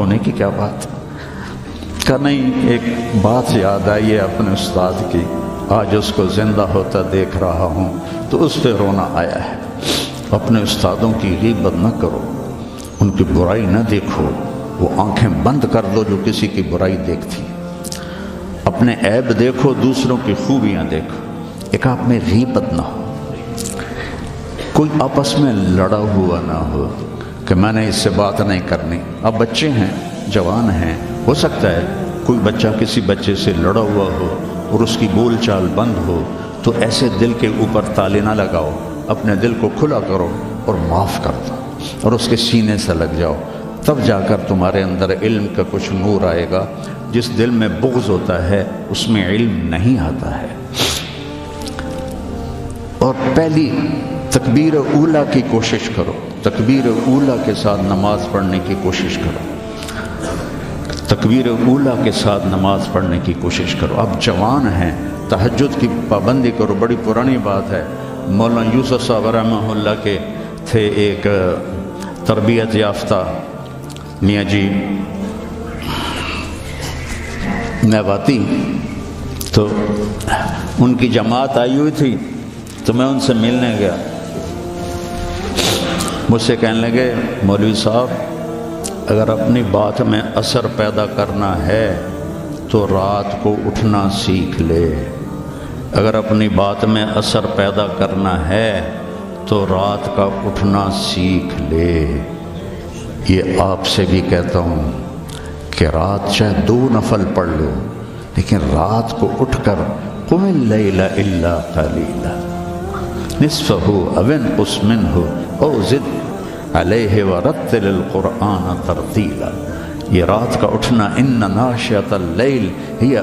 ہونے کی کیا بات؟ کہ نہیں، ایک بات یاد آئی ہے اپنے استاد کی، آج اس کو زندہ ہوتا دیکھ رہا ہوں تو اس پہ رونا آیا ہے۔ اپنے استادوں کی غیبت نہ کرو، ان کی برائی نہ دیکھو، وہ آنکھیں بند کر دو جو کسی کی برائی دیکھتی۔ اپنے عیب دیکھو، دوسروں کی خوبیاں دیکھو، ایک آپ میں غیبت نہ ہو، کوئی آپس میں لڑا ہوا نہ ہو کہ میں نے اس سے بات نہیں کرنی۔ اب بچے ہیں، جوان ہیں، ہو سکتا ہے کوئی بچہ کسی بچے سے لڑا ہوا ہو اور اس کی بول چال بند ہو، تو ایسے دل کے اوپر تالے نہ لگاؤ، اپنے دل کو کھلا کرو اور معاف کر دو اور اس کے سینے سے لگ جاؤ، تب جا کر تمہارے اندر علم کا کچھ نور آئے گا۔ جس دل میں بغض ہوتا ہے اس میں علم نہیں آتا ہے۔ اور پہلی تکبیر اولیٰ کی کوشش کرو، تکبیر اولیٰ کے ساتھ نماز پڑھنے کی کوشش کرو، تکبیر اولیٰ کے ساتھ نماز پڑھنے کی کوشش کرو۔ اب جوان ہیں، تہجد کی پابندی کرو۔ بڑی پرانی بات ہے، مولانا یوسف صاحب رحمہ اللہ کے تھے ایک تربیت یافتہ میاں جی نباتی، تو ان کی جماعت آئی ہوئی تھی تو میں ان سے ملنے گیا۔ مجھ سے کہنے لگے، مولوی صاحب اگر اپنی بات میں اثر پیدا کرنا ہے تو رات کو اٹھنا سیکھ لے، اگر اپنی بات میں اثر پیدا کرنا ہے تو رات کا اٹھنا سیکھ لے۔ یہ آپ سے بھی کہتا ہوں کہ رات چاہے 2 نفل پڑھ لو، لیکن رات کو اٹھ کر قم اللیل الا قلیلا نصفہ او انقص منہ او زد علیہ ورتل القرآن ترتیلا۔ یہ رات کا اٹھنا، ان ناشئۃ اللیل ہی